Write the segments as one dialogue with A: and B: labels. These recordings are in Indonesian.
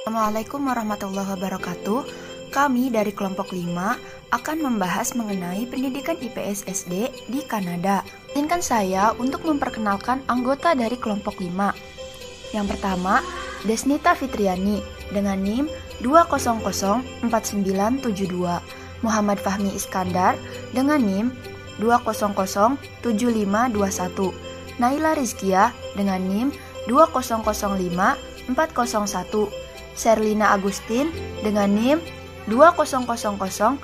A: Assalamualaikum warahmatullahi wabarakatuh. Kami dari kelompok 5 akan membahas mengenai pendidikan IPS SD di Kanada. Izinkan saya untuk memperkenalkan anggota dari kelompok 5. Yang pertama, Desnita Fitriani dengan NIM 2004972. Muhammad Fahmi Iskandar dengan NIM 2007521. Naila Rizkia dengan NIM 2005401. Sherlina Agustin dengan NIM 2000922.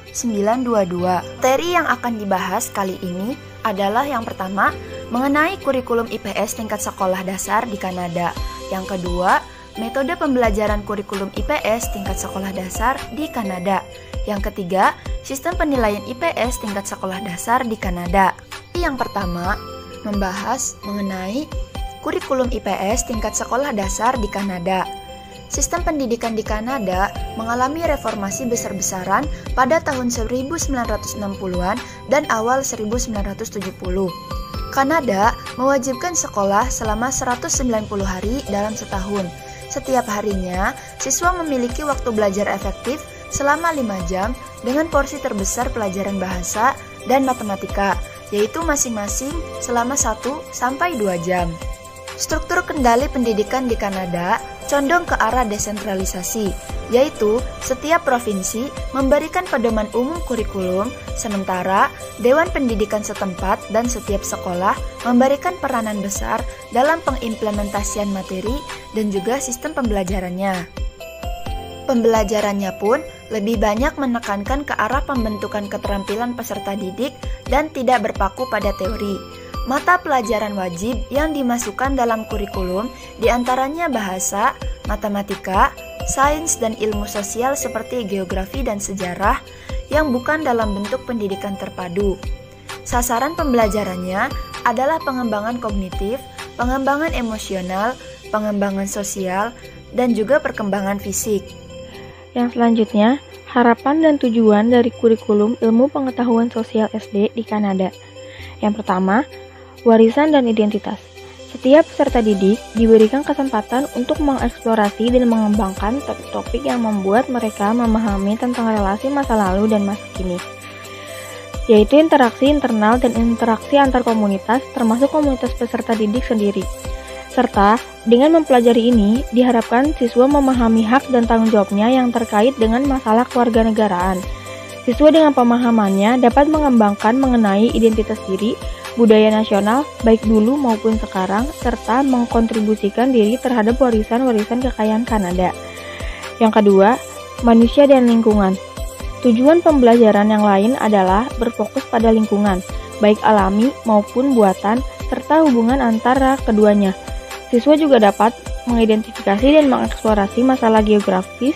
A: Materi yang akan dibahas kali ini adalah yang pertama, mengenai kurikulum IPS tingkat sekolah dasar di Kanada. Yang kedua, metode pembelajaran kurikulum IPS tingkat sekolah dasar di Kanada. Yang ketiga, sistem penilaian IPS tingkat sekolah dasar di Kanada. Yang pertama, membahas mengenai kurikulum IPS tingkat sekolah dasar di Kanada. Sistem pendidikan di Kanada mengalami reformasi besar-besaran pada tahun 1960-an dan awal 1970. Kanada mewajibkan sekolah selama 190 hari dalam setahun. Setiap harinya, siswa memiliki waktu belajar efektif selama 5 jam dengan porsi terbesar pelajaran bahasa dan matematika, yaitu masing-masing selama 1-2 jam. Struktur kendali pendidikan di Kanada condong ke arah desentralisasi, yaitu setiap provinsi memberikan pedoman umum kurikulum, sementara Dewan Pendidikan setempat dan setiap sekolah memberikan peranan besar dalam pengimplementasian materi dan juga sistem pembelajarannya. Pembelajarannya pun lebih banyak menekankan ke arah pembentukan keterampilan peserta didik dan tidak berpaku pada teori. Mata pelajaran wajib yang dimasukkan dalam kurikulum diantaranya bahasa, matematika, sains dan ilmu sosial seperti geografi dan sejarah yang bukan dalam bentuk pendidikan terpadu. Sasaran pembelajarannya adalah pengembangan kognitif, pengembangan emosional, pengembangan sosial, dan juga perkembangan fisik.
B: Yang selanjutnya, harapan dan tujuan dari kurikulum ilmu pengetahuan sosial SD di Kanada. Yang pertama, warisan dan identitas. Setiap peserta didik diberikan kesempatan untuk mengeksplorasi dan mengembangkan topik-topik yang membuat mereka memahami tentang relasi masa lalu dan masa kini, yaitu interaksi internal dan interaksi antar komunitas, termasuk komunitas peserta didik sendiri. Serta, dengan mempelajari ini, diharapkan siswa memahami hak dan tanggung jawabnya yang terkait dengan masalah kewarganegaraan. Siswa dengan pemahamannya dapat mengembangkan mengenai identitas diri, budaya nasional, baik dulu maupun sekarang, serta mengkontribusikan diri terhadap warisan-warisan kekayaan Kanada. Yang kedua, manusia dan lingkungan. Tujuan pembelajaran yang lain adalah berfokus pada lingkungan, baik alami maupun buatan, serta hubungan antara keduanya. Siswa juga dapat mengidentifikasi dan mengeksplorasi masalah geografis,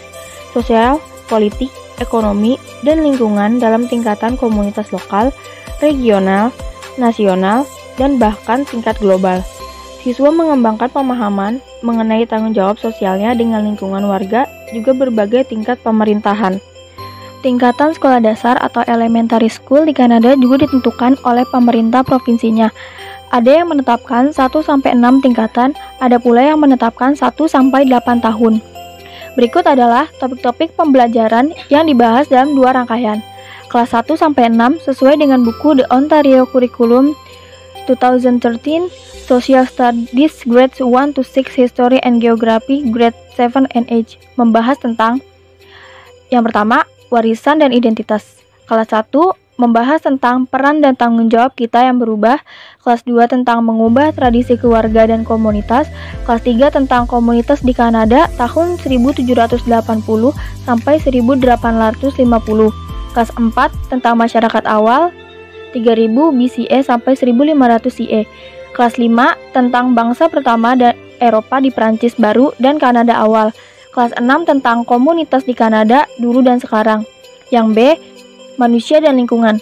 B: sosial, politik, ekonomi, dan lingkungan dalam tingkatan komunitas lokal, regional, nasional, dan bahkan tingkat global. Siswa mengembangkan pemahaman mengenai tanggung jawab sosialnya dengan lingkungan warga, juga berbagai tingkat pemerintahan. Tingkatan sekolah dasar atau elementary school di Kanada juga ditentukan oleh pemerintah provinsinya. Ada yang menetapkan 1-6 tingkatan, ada pula yang menetapkan 1-8 tahun. Berikut adalah topik-topik pembelajaran yang dibahas dalam 2 rangkaian. Kelas 1-6 sesuai dengan buku The Ontario Curriculum 2013, Social Studies Grades 1-6, History and Geography Grade 7 and 8, membahas tentang yang pertama, warisan dan identitas. Kelas 1 membahas tentang peran dan tanggung jawab kita yang berubah. Kelas 2 tentang mengubah tradisi keluarga dan komunitas. Kelas 3 tentang komunitas di Kanada tahun 1780 sampai 1850. Kelas 4 tentang masyarakat awal 3000 BCE sampai 1500 CE. Kelas 5 tentang bangsa pertama dan Eropa di Prancis baru dan Kanada awal. Kelas 6 tentang komunitas di Kanada dulu dan sekarang. Yang B, manusia dan lingkungan.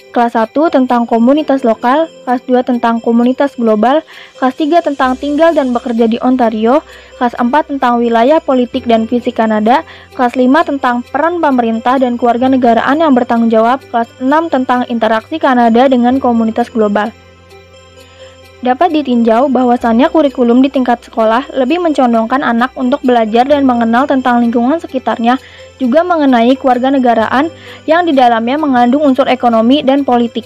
B: Kelas 1 tentang komunitas lokal, kelas 2 tentang komunitas global, kelas 3 tentang tinggal dan bekerja di Ontario, kelas 4 tentang wilayah politik dan fisik Kanada, kelas 5 tentang peran pemerintah dan kewarganegaraan yang bertanggung jawab, kelas 6 tentang interaksi Kanada dengan komunitas global. Dapat ditinjau bahwasannya kurikulum di tingkat sekolah lebih mencondongkan anak untuk belajar dan mengenal tentang lingkungan sekitarnya, juga mengenai kewarganegaraan yang di dalamnya mengandung unsur ekonomi dan politik.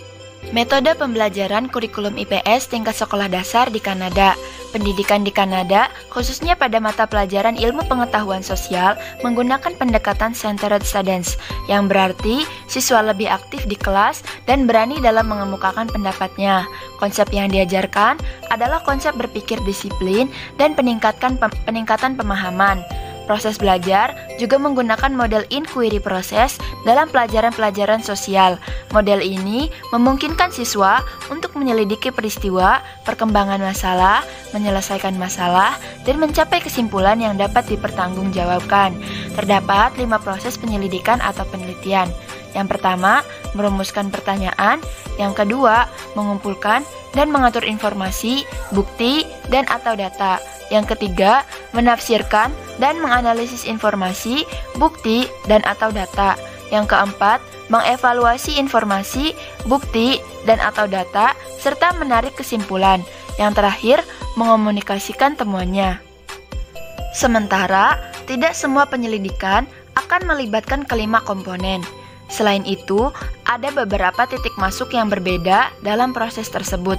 A: Metode pembelajaran kurikulum IPS tingkat sekolah dasar di Kanada. Pendidikan di Kanada, khususnya pada mata pelajaran ilmu pengetahuan sosial, menggunakan pendekatan centered students, yang berarti siswa lebih aktif di kelas dan berani dalam mengemukakan pendapatnya. Konsep yang diajarkan adalah konsep berpikir disiplin dan peningkatan pemahaman. Proses belajar juga menggunakan model inquiry proses dalam pelajaran-pelajaran sosial. Model ini memungkinkan siswa untuk menyelidiki peristiwa, perkembangan masalah, menyelesaikan masalah, dan mencapai kesimpulan yang dapat dipertanggungjawabkan. Terdapat 5 proses penyelidikan atau penelitian. Yang pertama, merumuskan pertanyaan. Yang kedua, mengumpulkan dan mengatur informasi, bukti, dan atau data. Yang ketiga, menafsirkan dan menganalisis informasi, bukti, dan atau data. Yang keempat, mengevaluasi informasi, bukti, dan atau data, serta menarik kesimpulan. Yang terakhir, mengomunikasikan temuannya. Sementara, tidak semua penyelidikan akan melibatkan kelima komponen. Selain itu, ada beberapa titik masuk yang berbeda dalam proses tersebut.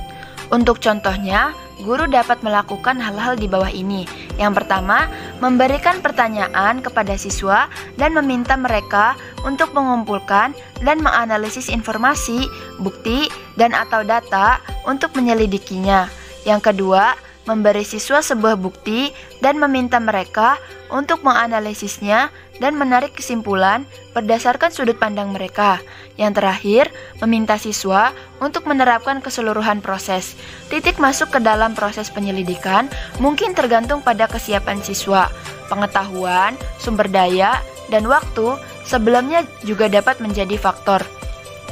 A: Untuk contohnya, guru dapat melakukan hal-hal di bawah ini. Yang pertama, memberikan pertanyaan kepada siswa dan meminta mereka untuk mengumpulkan dan menganalisis informasi, bukti, dan atau data untuk menyelidikinya. Yang kedua, memberi siswa sebuah bukti dan meminta mereka untuk menganalisisnya dan menarik kesimpulan berdasarkan sudut pandang mereka. Yang terakhir, meminta siswa untuk menerapkan keseluruhan proses. Titik masuk ke dalam proses penyelidikan mungkin tergantung pada kesiapan siswa, pengetahuan, sumber daya, dan waktu. Sebelumnya juga dapat menjadi faktor.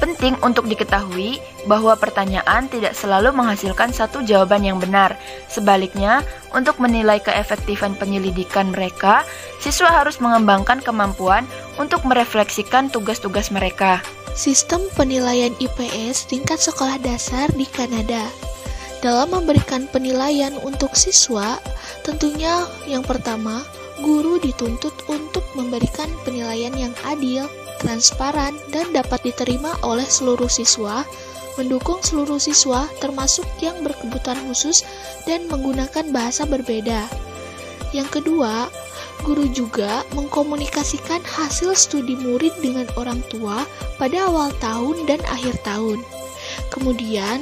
A: Penting untuk diketahui bahwa pertanyaan tidak selalu menghasilkan satu jawaban yang benar. Sebaliknya, untuk menilai keefektifan penyelidikan mereka, siswa harus mengembangkan kemampuan untuk merefleksikan tugas-tugas mereka.
C: Sistem penilaian IPS tingkat sekolah dasar di Kanada. Dalam memberikan penilaian untuk siswa, tentunya yang pertama, guru dituntut untuk memberikan penilaian yang adil, transparan, dan dapat diterima oleh seluruh siswa, mendukung seluruh siswa termasuk yang berkebutuhan khusus dan menggunakan bahasa berbeda. Yang kedua, guru juga mengkomunikasikan hasil studi murid dengan orang tua pada awal tahun dan akhir tahun. Kemudian,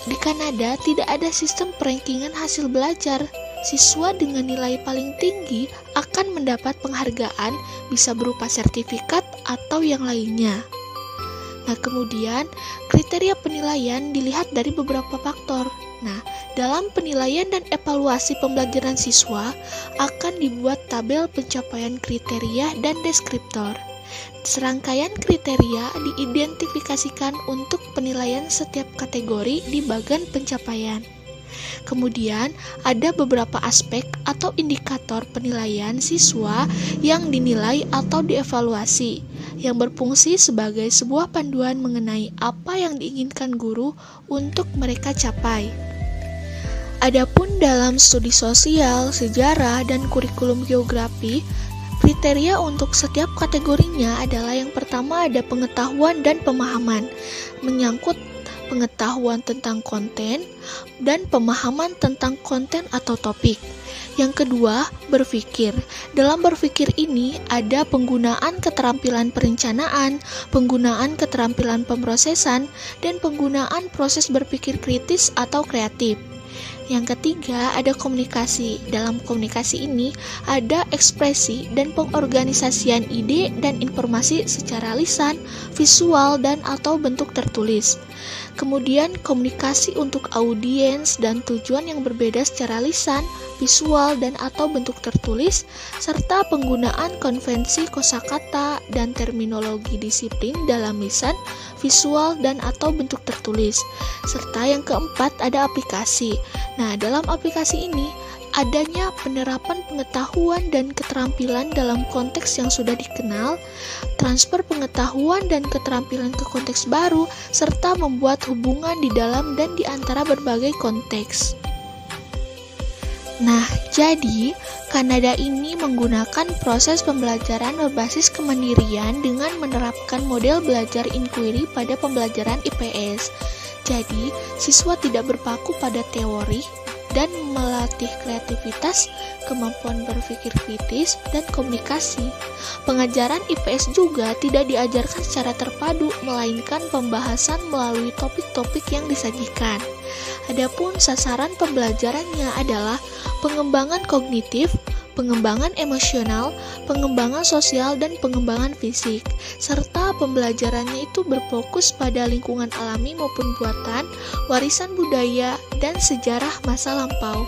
C: di Kanada tidak ada sistem perankingan hasil belajar. Siswa dengan nilai paling tinggi akan mendapat penghargaan, bisa berupa sertifikat atau yang lainnya. Nah, kemudian kriteria penilaian dilihat dari beberapa faktor. Nah, dalam penilaian dan evaluasi pembelajaran siswa akan dibuat tabel pencapaian kriteria dan deskriptor. Serangkaian kriteria diidentifikasikan untuk penilaian setiap kategori di bagian pencapaian. Kemudian, ada beberapa aspek atau indikator penilaian siswa yang dinilai atau dievaluasi, yang berfungsi sebagai sebuah panduan mengenai apa yang diinginkan guru untuk mereka capai. Adapun dalam studi sosial, sejarah, dan kurikulum geografi, kriteria untuk setiap kategorinya adalah yang pertama ada pengetahuan dan pemahaman, menyangkut pengetahuan tentang konten dan pemahaman tentang konten atau topik. Yang kedua, berpikir. Dalam berpikir ini ada penggunaan keterampilan perencanaan, penggunaan keterampilan pemrosesan, dan penggunaan proses berpikir kritis atau kreatif. Yang ketiga, ada komunikasi. Dalam komunikasi ini ada ekspresi dan pengorganisasian ide dan informasi secara lisan, visual, dan atau bentuk tertulis. Kemudian komunikasi untuk audiens dan tujuan yang berbeda secara lisan, visual, dan atau bentuk tertulis, serta penggunaan konvensi kosakata dan terminologi disiplin dalam lisan, visual, dan atau bentuk tertulis. Serta yang keempat ada aplikasi. Nah, dalam aplikasi ini adanya penerapan pengetahuan dan keterampilan dalam konteks yang sudah dikenal, transfer pengetahuan dan keterampilan ke konteks baru, serta membuat hubungan di dalam dan di antara berbagai konteks. Nah, jadi Kanada ini menggunakan proses pembelajaran berbasis kemandirian dengan menerapkan model belajar inquiry pada pembelajaran IPS. Jadi, siswa tidak berpaku pada teori dan melatih kreativitas, kemampuan berpikir kritis, dan komunikasi. Pengajaran IPS juga tidak diajarkan secara terpadu, melainkan pembahasan melalui topik-topik yang disajikan. Adapun sasaran pembelajarannya adalah pengembangan kognitif, pengembangan emosional, pengembangan sosial, dan pengembangan fisik, serta pembelajarannya itu berfokus pada lingkungan alami maupun buatan, warisan budaya, dan sejarah masa lampau.